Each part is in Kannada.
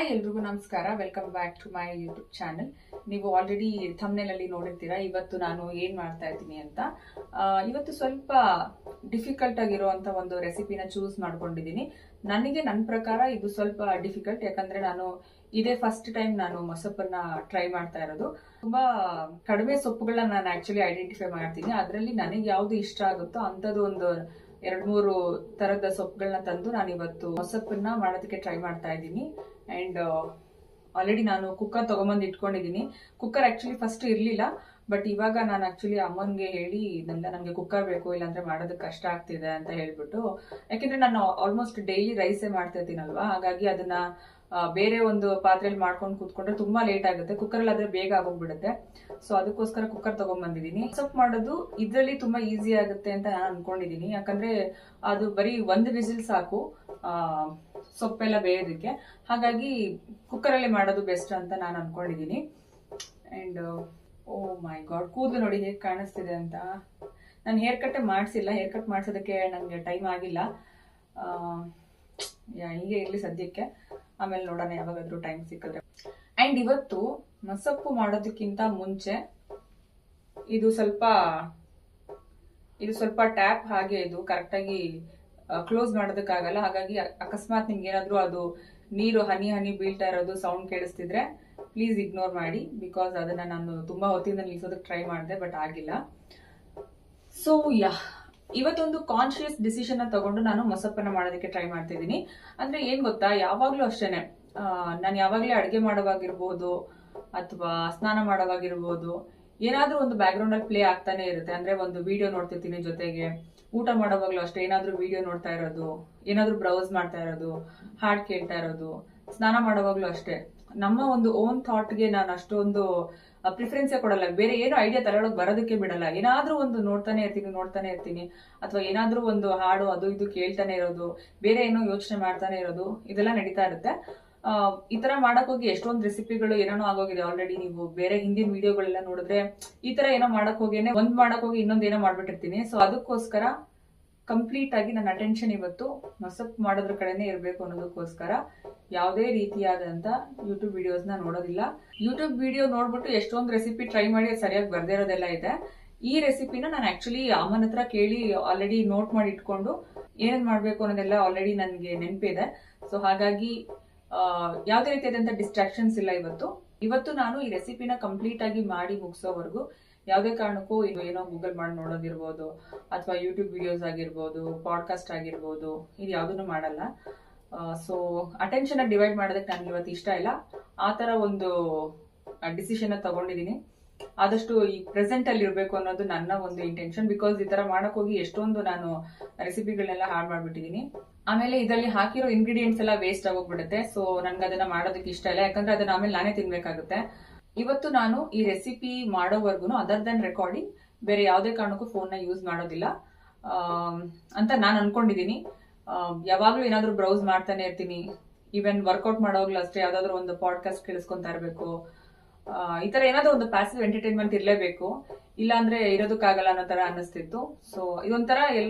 ಹಾಯ್ ಎಲ್ರಿಗೂ ನಮಸ್ಕಾರ. Welcome back to my YouTube channel. ನೀವು ಆಲ್ರೆಡಿ ಥಂಬ್ನೇಲ್ ಅಲ್ಲಿ ನೋಡಿರ್ತೀರಾ ಇವತ್ತು ನಾನು ಏನ್ ಮಾಡ್ತಾ ಇದ್ದೀನಿ ಅಂತ. ಇವತ್ತು ಸ್ವಲ್ಪ ಡಿಫಿಕಲ್ಟ್ ಆಗಿರುವಂತ ಒಂದು ರೆಸಿಪಿನ ಚೂಸ್ ಮಾಡ್ಕೊಂಡಿದ್ದೀನಿ. ನನಗೆ ನನ್ನ ಪ್ರಕಾರ ಇದು ಸ್ವಲ್ಪ ಡಿಫಿಕಲ್ಟ್, ಯಾಕಂದ್ರೆ ನಾನು ಇದೇ ಫಸ್ಟ್ ಟೈಮ್ ನಾನು ಮೊಸಪ್ಪನ್ನ ಟ್ರೈ ಮಾಡ್ತಾ ಇರೋದು. ತುಂಬಾ ಕಡಿಮೆ ಸೊಪ್ಪುಗಳನ್ನ ನಾನು ಆಕ್ಚುಲಿ ಐಡೆಂಟಿಫೈ ಮಾಡ್ತೀನಿ. ಅದರಲ್ಲಿ ನನಗೆ ಯಾವ್ದು ಇಷ್ಟ ಆಗುತ್ತೋ ಅಂತದ್ದು ಒಂದು 2-3 ತರದ ಸೊಪ್ಪುಗಳನ್ನ ತಂದು ನಾನು ಇವತ್ತು ಮೊಸಪ್ಪನ್ನ ಮಾಡೋದಕ್ಕೆ ಟ್ರೈ ಮಾಡ್ತಾ ಇದ್ದೀನಿ. ಅಂಡ್ ಆಲ್ರೆಡಿ ನಾನು ಕುಕ್ಕರ್ ತಗೊಂಬಂದು ಇಟ್ಕೊಂಡಿದ್ದೀನಿ. ಕುಕ್ಕರ್ ಆಕ್ಚುಲಿ ಫಸ್ಟ್ ಇರ್ಲಿಲ್ಲ, ಬಟ್ ಇವಾಗ ನಾನು ಆಕ್ಚುಲಿ ಅಮ್ಮನ್ಗೆ ಹೇಳಿ ನನಗೆ ಕುಕ್ಕರ್ ಬೇಕು, ಇಲ್ಲಾಂದ್ರೆ ಮಾಡೋದಕ್ಕೆ ಕಷ್ಟ ಆಗ್ತಿದೆ ಅಂತ ಹೇಳ್ಬಿಟ್ಟು, ಯಾಕೆಂದ್ರೆ ನಾನು ಆಲ್ಮೋಸ್ಟ್ ಡೈಲಿ ರೈಸೇ ಮಾಡ್ತಾ ಇದ್ದೀನಲ್ವಾ, ಹಾಗಾಗಿ ಅದನ್ನ ಬೇರೆ ಒಂದು ಪಾತ್ರೆಯಲ್ಲಿ ಮಾಡ್ಕೊಂಡು ಕೂತ್ಕೊಂಡ್ರೆ ತುಂಬಾ ಲೇಟ್ ಆಗುತ್ತೆ. ಕುಕ್ಕರ್ ಆದ್ರೆ ಬೇಗ ಆಗೋಗ್ಬಿಡುತ್ತೆ. ಸೊ ಅದಕ್ಕೋಸ್ಕರ ಕುಕ್ಕರ್ ತಗೊಂಡ್ಬಂದಿದ್ದೀನಿ. ಸೊಪ್ಪು ಮಾಡೋದು ಇದ್ರಲ್ಲಿ ತುಂಬಾ ಈಸಿ ಆಗುತ್ತೆ ಅಂತ ನಾನು ಅನ್ಕೊಂಡಿದೀನಿ, ಯಾಕಂದ್ರೆ ಅದು ಬರೀ 1 ವಿಸಿಲ್ ಸಾಕು ಸೊಪ್ಪೆಲ್ಲ ಬೇಯೋದಕ್ಕೆ. ಹಾಗಾಗಿ ಕುಕ್ಕರಲ್ಲೇ ಮಾಡೋದು ಬೆಸ್ಟ್ ಅಂತ ನಾನು ಅನ್ಕೊಂಡಿದೀನಿ. ಅಂಡ್ ಓ ಮೈ ಗಾಡ್, ಕೂದಲು ನೋಡಿ ಹೇಗೆ ಕಾಣಿಸ್ತಿದೆ ಅಂತ. ನಾನು ಹೇರ್ ಕಟ್ಟೆ ಮಾಡಿಸಿಲ್ಲ, ಹೇರ್ ಕಟ್ ಮಾಡಿಸೋದಕ್ಕೆ ನನಗೆ ಟೈಮ್ ಆಗಿಲ್ಲ. ಹೀಗೆ ಇರ್ಲಿ ಸದ್ಯಕ್ಕೆ, ಆಮೇಲೆ ನೋಡೋಣ ಯಾವಾಗಾದ್ರೂ ಟೈಮ್ ಸಿಕ್ಕಿದ್ರೆ. ಅಂಡ್ ಇವತ್ತು ಮೊಸಪ್ಪು ಮಾಡೋದಕ್ಕಿಂತ ಮುಂಚೆ ಇದು ಸ್ವಲ್ಪ ಟ್ಯಾಪ್ ಹಾಗೆ ಇದು ಕರೆಕ್ಟಾಗಿ ಕ್ಲೋಸ್ ಮಾಡೋದಕ್ಕಾಗಲ್ಲ. ಹಾಗಾಗಿ ಅಕಸ್ಮಾತ್ ನಿಮ್ಗೆ ಏನಾದ್ರೂ ಅದು ನೀರು ಹನಿ ಬೀಳ್ತಾ ಇರೋದು ಸೌಂಡ್ ಕೇಳಿಸ್ತಿದ್ರೆ ಪ್ಲೀಸ್ ಇಗ್ನೋರ್ ಮಾಡಿ, ಬಿಕಾಸ್ ಅದನ್ನ ನಾನು ತುಂಬಾ ಹೊತ್ತಿಂದ ನಿಲ್ಸೋದಕ್ಕೆ ಟ್ರೈ ಮಾಡಿದೆ, ಬಟ್ ಆಗಿಲ್ಲ. ಸೊ ಇವತ್ತೊಂದು ಕಾನ್ಶಿಯಸ್ ಡಿಸಿಷನ್ ತಗೊಂಡು ನಾನು ಮೊಸಪ್ಪನ್ನ ಮಾಡೋದಕ್ಕೆ ಟ್ರೈ ಮಾಡ್ತಿದ್ದೀನಿ. ಅಂದ್ರೆ ಏನ್ ಗೊತ್ತಾ, ಯಾವಾಗ್ಲೂ ಅಷ್ಟೇನೆ, ನಾನು ಯಾವಾಗ್ಲೇ ಅಡ್ಗೆ ಮಾಡೋವಾಗಿರ್ಬೋದು ಅಥವಾ ಸ್ನಾನ ಮಾಡೋವಾಗಿರ್ಬೋದು, ಏನಾದ್ರೂ ಒಂದು ಬ್ಯಾಕ್ ಗ್ರೌಂಡ್ ಅಲ್ಲಿ ಪ್ಲೇ ಆಗ್ತಾನೆ ಇರುತ್ತೆ. ಅಂದ್ರೆ ಒಂದು ವಿಡಿಯೋ ನೋಡ್ತಿರ್ತೀನಿ, ಜೊತೆಗೆ ಊಟ ಮಾಡೋವಾಗ್ಲೂ ಅಷ್ಟೇ ಏನಾದ್ರೂ ವಿಡಿಯೋ ನೋಡ್ತಾ ಇರೋದು, ಏನಾದ್ರೂ ಬ್ರೌಸ್ ಮಾಡ್ತಾ ಇರೋದು, ಹಾಡ್ ಕೇಳ್ತಾ ಇರೋದು, ಸ್ನಾನ ಮಾಡೋವಾಗ್ಲೂ ಅಷ್ಟೇ. ನಮ್ಮ ಒಂದು ಓನ್ ಥಾಟ್ಗೆ ನಾನು ಅಷ್ಟೊಂದು ಪ್ರಿಫರೆನ್ಸೇ ಕೊಡಲ್ಲ, ಬೇರೆ ಏನೋ ಐಡಿಯಾ ತಲೆಯೊಳಗೆ ಬರೋದಕ್ಕೆ ಬಿಡಲ್ಲ. ಏನಾದ್ರೂ ಒಂದು ನೋಡ್ತಾನೆ ಇರ್ತೀನಿ, ಅಥವಾ ಏನಾದ್ರೂ ಒಂದು ಹಾಡು ಅದು ಇದು ಕೇಳ್ತಾನೆ ಇರೋದು, ಬೇರೆ ಏನೋ ಯೋಚನೆ ಮಾಡ್ತಾನೆ ಇರೋದು, ಇದೆಲ್ಲ ನಡೀತಾ ಇರುತ್ತೆ. ಈ ತರ ಮಾಡಕ್ ಹೋಗಿ ಎಷ್ಟೊಂದು ರೆಸಿಪಿಗಳು ಏನೇನೋ ಆಗೋಗಿದೆ ಆಲ್ರೆಡಿ. ನೀವು ಬೇರೆ ಹಿಂದಿನ ವಿಡಿಯೋಗಳೆಲ್ಲ ನೋಡಿದ್ರೆ ಈ ತರ ಏನೋ ಮಾಡಕ್ ಹೋಗೇನೆ ಮಾಡಕ್ ಹೋಗಿ ಇನ್ನೊಂದೇನೋ ಮಾಡ್ಬಿಟ್ಟಿರ್ತೀನಿ. ಸೊ ಅದಕ್ಕೋಸ್ಕರ ಕಂಪ್ಲೀಟ್ ಆಗಿ ನನ್ನ ಅಟೆನ್ಷನ್ ಇವತ್ತು ಮೊಸಪ್ಪು ಮಾಡೋದ್ರ ಕಡೆನೆ ಇರಬೇಕು ಅನ್ನೋದಕ್ಕೋಸ್ಕರ ಯಾವುದೇ ರೀತಿಯಾದಂತ ಯೂಟ್ಯೂಬ್ ವಿಡಿಯೋಸ್ ನ ನೋಡೋದಿಲ್ಲ. ಯೂಟ್ಯೂಬ್ ವಿಡಿಯೋ ನೋಡ್ಬಿಟ್ಟು ಎಷ್ಟೊಂದು ರೆಸಿಪಿ ಟ್ರೈ ಮಾಡಿ ಸರಿಯಾಗಿ ಬರ್ದೇ ಇರೋದೆಲ್ಲ ಇದೆ. ಈ ರೆಸಿಪಿನ ನಾನು ಆಕ್ಚುಲಿ ಅಮ್ಮನ ಹತ್ರ ಕೇಳಿ ಆಲ್ರೆಡಿ ನೋಟ್ ಮಾಡಿ ಇಟ್ಕೊಂಡು ಏನೇನ್ ಮಾಡ್ಬೇಕು ಅನ್ನೋದೆಲ್ಲ ಆಲ್ರೆಡಿ ನನಗೆ ನೆನಪಿದೆ. ಸೊ ಹಾಗಾಗಿ ಯಾವುದೇ ರೀತಿಯಾದಂತ ಡಿಸ್ಟ್ರಾಕ್ಷನ್ಸ್ ಇಲ್ಲ ಇವತ್ತು ನಾನು ಈ ರೆಸಿಪಿನ ಕಂಪ್ಲೀಟ್ ಆಗಿ ಮಾಡಿ ಮುಗಿಸೋವರೆಗೂ ಯಾವುದೇ ಕಾರಣಕ್ಕೂ ಏನೋ ಗೂಗಲ್ ಮಾಡಿ ನೋಡೋದಿರ್ಬೋದು, ಅಥವಾ ಯೂಟ್ಯೂಬ್ ವಿಡಿಯೋಸ್ ಆಗಿರ್ಬೋದು, ಪಾಡ್ಕಾಸ್ಟ್ ಆಗಿರ್ಬೋದು, ಇದು ಯಾವುದನ್ನು ಮಾಡಲ್ಲ. ಸೊ ಅಟೆನ್ಷನ್ ಡಿವೈಡ್ ಮಾಡೋದಕ್ಕೆ ನನಗೆ ಇವತ್ತು ಇಷ್ಟ ಇಲ್ಲ. ಆ ತರ ಒಂದು ಡಿಸಿಷನ್ ತಗೊಂಡಿದ್ದೀನಿ. ಆದಷ್ಟು ಈ ಪ್ರೆಸೆಂಟ್ ಅಲ್ಲಿ ಇರ್ಬೇಕು ಅನ್ನೋದು ನನ್ನ ಒಂದು ಇಂಟೆನ್ಷನ್. ಬಿಕಾಸ್ ಈ ತರ ಮಾಡಕ್ ಹೋಗಿ ಎಷ್ಟೊಂದು ನಾನು ರೆಸಿಪಿಗಳನ್ನೆಲ್ಲ ಹಾಳು ಮಾಡ್ಬಿಟ್ಟಿದೀನಿ. ಆಮೇಲೆ ಇದರಲ್ಲಿ ಹಾಕಿರೋ ಇಂಗ್ರೀಡಿಯೆಂಟ್ಸ್ ಎಲ್ಲ ವೇಸ್ಟ್ ಆಗೋಗ್ಬಿಡುತ್ತೆ. ಸೊ ನನ್ಗೆ ಅದನ್ನ ಮಾಡೋದಕ್ಕೆ ಇಷ್ಟ ಇಲ್ಲ, ಯಾಕಂದ್ರೆ ಅದನ್ನ ಆಮೇಲೆ ನಾನೇ ತಿನ್ಬೇಕಾಗುತ್ತೆ. ಇವತ್ತು ನಾನು ಈ ರೆಸಿಪಿ ಮಾಡೋವರೆಗೂ ಅದರ್ ದನ್ ರೆಕಾರ್ಡಿಂಗ್ ಬೇರೆ ಯಾವುದೇ ಕಾರಣಕ್ಕೂ ಫೋನ್ ನ ಯೂಸ್ ಮಾಡೋದಿಲ್ಲ ಅಂತ ನಾನು ಅನ್ಕೊಂಡಿದೀನಿ. ಯಾವಾಗ್ಲೂ ಏನಾದ್ರೂ ಬ್ರೌಸ್ ಮಾಡ್ತಾನೆ ಇರ್ತೀನಿ. ಈವನ್ ವರ್ಕೌಟ್ ಮಾಡೋವಾಗ್ಲೂ ಅಷ್ಟೇ ಯಾವ್ದಾದ್ರು ಒಂದು ಪಾಡ್ಕಾಸ್ಟ್ ಕೇಳಿಸ್ಕೊಂತಾ ಇರ್ಬೇಕು. ಈ ತರ ಏನಾದ್ರೂ ಒಂದು ಪ್ಯಾಸಿವ್ ಎಂಟರ್ಟೈನ್ಮೆಂಟ್ ಇರ್ಲೇಬೇಕು, ಇಲ್ಲಾಂದ್ರೆ ಇರೋದಕ್ಕಾಗಲ್ಲ ಅನ್ನೋ ತರ ಅನ್ನಿಸ್ತಿತ್ತು. ಸೊ ಇದೊಂಥರ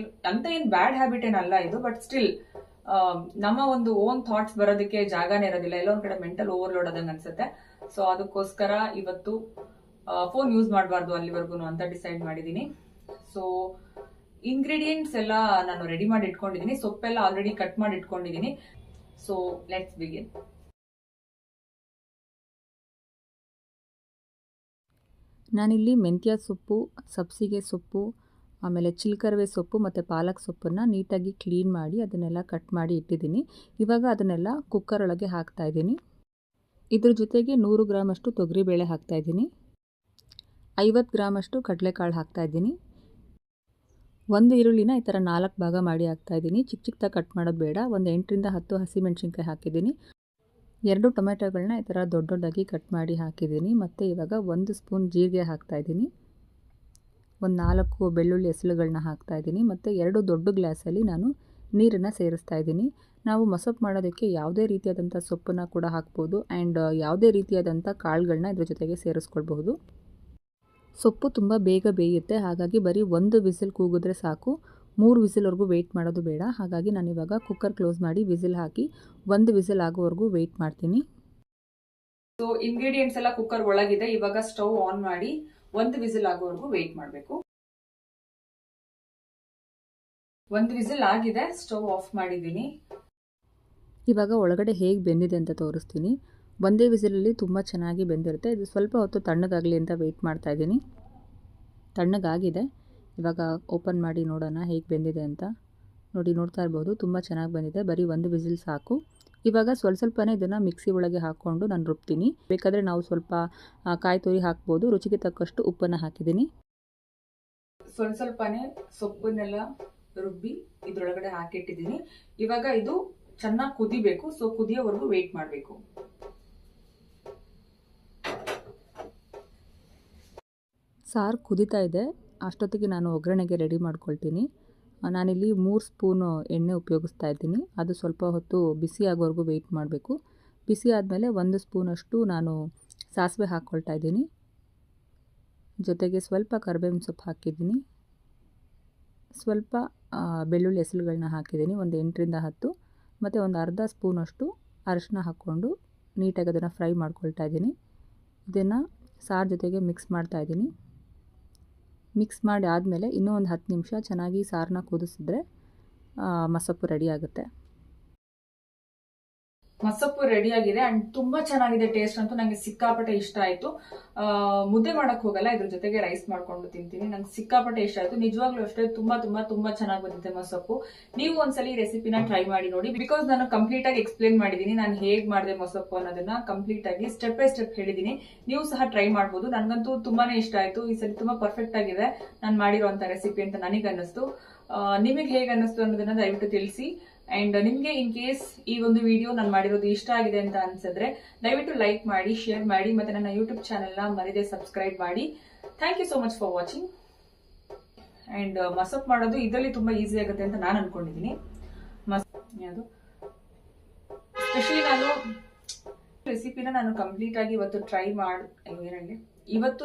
ಅಂತ ಏನ್ ಬ್ಯಾಡ್ ಹ್ಯಾಬಿಟ್ ಏನಲ್ಲ ಇದು, ಬಟ್ ಸ್ಟಿಲ್ ನಮ್ಮ ಒಂದು ಓನ್ ಥಾಟ್ಸ್ ಬರೋದಕ್ಕೆ ಜಾಗನೇ ಇರೋದಿಲ್ಲ. ಎಲ್ಲೊಂದ್ ಕಡೆ ಮೆಂಟಲ್ ಓವರ್ಲೋಡ್ ಆದಂಗ ಅನ್ಸುತ್ತೆ. ಸೊ ಅದಕ್ಕೋಸ್ಕರ ಇವತ್ತು ಫೋನ್ ಯೂಸ್ ಮಾಡಬಾರ್ದು ಅಲ್ಲಿವರೆಗೂ ಅಂತ ಡಿಸೈಡ್ ಮಾಡಿದೀನಿ. ಸೊ ಇಂಗ್ರೀಡಿಯೆಂಟ್ಸ್ ಎಲ್ಲ ನಾನು ರೆಡಿ ಮಾಡಿ ಇಟ್ಕೊಂಡಿದ್ದೀನಿ, ಸೊಪ್ಪೆಲ್ಲ ಆಲ್ರೆಡಿ ಕಟ್ ಮಾಡಿ ಇಟ್ಕೊಂಡಿದ್ದೀನಿ. So let's begin. ನಾನಿಲ್ಲಿ ಮೆಂತ್ಯ ಸೊಪ್ಪು, ಸಬ್ಸಿಗೆ ಸೊಪ್ಪು, ಆಮೇಲೆ ಚಿಲ್ಕರವೆ ಸೊಪ್ಪು ಮತ್ತು ಪಾಲಕ್ ಸೊಪ್ಪನ್ನು ನೀಟಾಗಿ ಕ್ಲೀನ್ ಮಾಡಿ ಅದನ್ನೆಲ್ಲ ಕಟ್ ಮಾಡಿ ಇಟ್ಟಿದ್ದೀನಿ. ಇವಾಗ ಅದನ್ನೆಲ್ಲ ಕುಕ್ಕರ್ ಒಳಗೆ ಹಾಕ್ತಾಯಿದ್ದೀನಿ. ಇದ್ರ ಜೊತೆಗೆ 100 ಗ್ರಾಮಷ್ಟು ತೊಗರಿಬೇಳೆ ಹಾಕ್ತಾಯಿದ್ದೀನಿ, 50 ಗ್ರಾಮಷ್ಟು ಕಡಲೆಕಾಳು ಹಾಕ್ತಾಯಿದ್ದೀನಿ, 1 ಈರುಳ್ಳಿನ ಈ ಥರ 4 ಭಾಗ ಮಾಡಿ ಹಾಕ್ತಾಯಿದ್ದೀನಿ. ಚಿಕ್ಕದಾಗಿ ಕಟ್ ಮಾಡೋದು ಬೇಡ. ಒಂದು 8ರಿಂದ 10 ಹಸಿಮೆಣಸಿನ್ಕಾಯಿ ಹಾಕಿದ್ದೀನಿ. 2 ಟೊಮೆಟೊಗಳನ್ನ ಈ ಥರ ದೊಡ್ಡದಾಗಿ ಕಟ್ ಮಾಡಿ ಹಾಕಿದ್ದೀನಿ. ಮತ್ತು ಇವಾಗ 1 ಸ್ಪೂನ್ ಜೀರಿಗೆ ಹಾಕ್ತಾಯಿದ್ದೀನಿ, ಒಂದು 4 ಬೆಳ್ಳುಳ್ಳಿ ಎಸಳುಗಳನ್ನ ಹಾಕ್ತಾಯಿದ್ದೀನಿ, ಮತ್ತು 2 ದೊಡ್ಡ ಗ್ಲಾಸಲ್ಲಿ ನಾನು ನೀರನ್ನು ಸೇರಿಸ್ತಾ ಇದ್ದೀನಿ. ನಾವು ಮೊಸಪ್ಪು ಮಾಡೋದಕ್ಕೆ ಯಾವುದೇ ರೀತಿಯಾದಂಥ ಸೊಪ್ಪನ್ನು ಕೂಡ ಹಾಕ್ಬೋದು, ಆ್ಯಂಡ್ ಯಾವುದೇ ರೀತಿಯಾದಂಥ ಕಾಳುಗಳನ್ನ ಇದ್ರ ಜೊತೆಗೆ ಸೇರಿಸ್ಕೊಳ್ಬಹುದು. ಸೊಪ್ಪು ತುಂಬ ಬೇಗ ಬೇಯುತ್ತೆ, ಹಾಗಾಗಿ ಬರೀ 1 ವಿಸಿಲ್ ಕೂಗಿದ್ರೆ ಸಾಕು. 3 ವಿಸಿಲ್ವರೆಗೂ ವೆಯ್ಟ್ ಮಾಡೋದು ಬೇಡ. ಹಾಗಾಗಿ ನಾನಿವಾಗ ಕುಕ್ಕರ್ ಕ್ಲೋಸ್ ಮಾಡಿ ವಿಸಿಲ್ ಹಾಕಿ 1 ವಿಸಿಲ್ ಆಗೋವರೆಗೂ ವೆಯ್ಟ್ ಮಾಡ್ತೀನಿ. ಸೊ ಇಂಗ್ರೀಡಿಯೆಂಟ್ಸ್ ಎಲ್ಲ ಕುಕ್ಕರ್ ಒಳಗಿದೆ. ಇವಾಗ ಸ್ಟವ್ ಆನ್ ಮಾಡಿ 1 ವಿಸಿಲ್ ಆಗೋವರೆಗೂ ವೇಟ್ ಮಾಡಬೇಕು. 1 ವಿಸಿಲ್ ಆಗಿದೆ, ಸ್ಟವ್ ಆಫ್ ಮಾಡಿದ್ದೀನಿ. ಇವಾಗ ಒಳಗಡೆ ಹೇಗೆ ಬೆಂದಿದೆ ಅಂತ ತೋರಿಸ್ತೀನಿ. ಒಂದೇ ವಿಸಿಲಲ್ಲಿ ತುಂಬ ಚೆನ್ನಾಗಿ ಬೆಂದಿರುತ್ತೆ. ಇದು ಸ್ವಲ್ಪ ಹೊತ್ತು ತಣ್ಣಗಾಗಲಿ ಅಂತ ವೆಯ್ಟ್ ಮಾಡ್ತಾ ಇದ್ದೀನಿ. ತಣ್ಣಗಾಗಿದೆ. ಇವಾಗ ಓಪನ್ ಮಾಡಿ ನೋಡೋಣ ಹೇಗೆ ಬೆಂದಿದೆ ಅಂತ. ನೋಡ್ತಾ ಇರ್ಬೋದು, ತುಂಬ ಚೆನ್ನಾಗಿ ಬಂದಿದೆ. ಬರೀ 1 ವಿಸಿಲ್ ಸಾಕು. ಇವಾಗ ಸ್ವಲ್ಪನೇ ಇದನ್ನು ಮಿಕ್ಸಿ ಒಳಗೆ ಹಾಕ್ಕೊಂಡು ನಾನು ರುಬ್ತೀನಿ. ಬೇಕಾದರೆ ನಾವು ಸ್ವಲ್ಪ ಕಾಯಿ ತುರಿ ಹಾಕ್ಬೋದು. ರುಚಿಗೆ ತಕ್ಕಷ್ಟು ಉಪ್ಪನ್ನು ಹಾಕಿದ್ದೀನಿ. ಸ್ವಲ್ಪನೇ ಸೊಪ್ಪನ್ನೆಲ್ಲ ರುಬ್ಬಿ ಇದ್ರೊಳಗಡೆ ಹಾಕಿಟ್ಟಿದ್ದೀನಿ. ಇವಾಗ ಇದು ಚೆನ್ನಾಗಿ ಕುದಿಬೇಕು. ಸೊ ಕುದಿಯೋವರೆಗೂ ವೇಟ್ ಮಾಡಬೇಕು. ಸಾರು ಕುದೀತಾ ಇದೆ. ಅಷ್ಟೊತ್ತಿಗೆ ನಾನು ಒಗ್ಗರಣೆಗೆ ರೆಡಿ ಮಾಡ್ಕೊಳ್ತೀನಿ. ನಾನಿಲ್ಲಿ 3 ಸ್ಪೂನು ಎಣ್ಣೆ ಉಪಯೋಗಿಸ್ತಾ ಇದ್ದೀನಿ. ಅದು ಸ್ವಲ್ಪ ಹೊತ್ತು ಬಿಸಿ ಆಗೋವರೆಗೂ ವೆಯ್ಟ್ ಮಾಡಬೇಕು. ಬಿಸಿ ಆದಮೇಲೆ 1 ಸ್ಪೂನಷ್ಟು ನಾನು ಸಾಸಿವೆ ಹಾಕ್ಕೊಳ್ತಾ ಇದ್ದೀನಿ. ಜೊತೆಗೆ ಸ್ವಲ್ಪ ಕರಿಬೇವಿನ ಸೊಪ್ಪು ಹಾಕಿದ್ದೀನಿ. ಸ್ವಲ್ಪ ಬೆಳ್ಳುಳ್ಳಿ ಹೆಸರುಗಳನ್ನ ಹಾಕಿದ್ದೀನಿ, ಒಂದು 8ರಿಂದ 10. ಮತ್ತು ಒಂದು ಅರ್ಧ ಸ್ಪೂನಷ್ಟು ಅರಿಶಿನ ಹಾಕ್ಕೊಂಡು ನೀಟಾಗಿ ಅದನ್ನು ಫ್ರೈ ಮಾಡ್ಕೊಳ್ತಾ ಇದ್ದೀನಿ. ಇದನ್ನು ಸಾರು ಜೊತೆಗೆ ಮಿಕ್ಸ್ ಮಾಡ್ತಾ ಇದ್ದೀನಿ. ಮಿಕ್ಸ್ ಮಾಡಿ ಆದಮೇಲೆ ಇನ್ನೂ ಒಂದು 10 ನಿಮಿಷ ಚೆನ್ನಾಗಿ ಸಾರನ್ನ ಕುದಿಸಿದ್ರೆ ಮಸೊಪ್ಪು ರೆಡಿ ಆಗುತ್ತೆ. ಮಸೊಪ್ಪು ರೆಡಿ ಆಗಿದೆ ಅಂಡ್ ತುಂಬಾ ಚೆನ್ನಾಗಿದೆ. ಟೇಸ್ಟ್ ಅಂತೂ ನಂಗೆ ಸಿಕ್ಕಾಪಟ್ಟೆ ಇಷ್ಟ ಆಯ್ತು. ಮುದ್ದೆ ಮಾಡಕ್ ಹೋಗಲ್ಲ, ಇದ್ರ ಜೊತೆಗೆ ರೈಸ್ ಮಾಡ್ಕೊಂಡು ತಿಂತೀನಿ. ನಂಗೆ ಸಿಕ್ಕಾಪಟ್ಟೆ ಇಷ್ಟ ಆಯ್ತು. ನಿಜವಾಗ್ಲೂ ಅಷ್ಟೇ ತುಂಬಾ ತುಂಬಾ ತುಂಬಾ ಚೆನ್ನಾಗಿ ಬಂದಿದೆ ಮಸೊಪ್ಪು. ನೀವು ಒಂದ್ಸಲಿ ಈ ರೆಸಿಪಿನ ಟ್ರೈ ಮಾಡಿ ನೋಡಿ. ಬಿಕಾಸ್ ನಾನು ಕಂಪ್ಲೀಟ್ ಆಗಿ ಎಕ್ಸ್ಪ್ಲೇನ್ ಮಾಡಿದೀನಿ, ನಾನು ಹೇಗ್ ಮಾಡಿದೆ ಮಸೊಪ್ಪು ಅನ್ನೋದನ್ನ ಕಂಪ್ಲೀಟ್ ಆಗಿ ಸ್ಟೆಪ್ ಬೈ ಸ್ಟೆಪ್ ಹೇಳಿದೀನಿ. ನೀವು ಸಹ ಟ್ರೈ ಮಾಡಬಹುದು. ನನ್ಗಂತೂ ತುಂಬಾನೇ ಇಷ್ಟ ಆಯ್ತು. ಈ ಸಲ ತುಂಬಾ ಪರ್ಫೆಕ್ಟ್ ಆಗಿದೆ ನಾನು ಮಾಡಿರುವಂತ ರೆಸಿಪಿ ಅಂತ ನನಗೆ ಅನ್ನಿಸ್ತು. ನಿಮಗೆ ಹೇಗೆ ಅನ್ನಿಸ್ತು ಅನ್ನೋದನ್ನ ದಯವಿಟ್ಟು ತಿಳಿಸಿ. ಅಂಡ್ ನಿಮ್ಗೆ ಇನ್ ಕೇಸ್ ಈ ಒಂದು ವಿಡಿಯೋ ನಾನು ಮಾಡಿರೋದು ಇಷ್ಟ ಆಗಿದೆ ಅಂತ ಅನ್ಸಿದ್ರೆ ದಯವಿಟ್ಟು ಲೈಕ್ ಮಾಡಿ, ಶೇರ್ ಮಾಡಿ, ಮತ್ತೆ ನನ್ನ ಯೂಟ್ಯೂಬ್ ಚಾನೆಲ್ನ ಮರಿದೆ ಸಬ್ಸ್ಕ್ರೈಬ್ ಮಾಡಿ. Thank you so much for watching. And ಮಸೊಪ್ಪು ಮಾಡೋದು ಇದರಲ್ಲಿ ತುಂಬಾ ಈಸಿ ಆಗುತ್ತೆ ಅಂತ ನಾನು ಅನ್ಕೊಂಡಿದ್ದೀನಿ. ಸ್ಪೆಷಲಿ ನಾನು ರೆಸಿಪಿನ ಕಂಪ್ಲೀಟ್ ಆಗಿ ಇವತ್ತು ಟ್ರೈ ಮಾಡಿ ಇವತ್ತು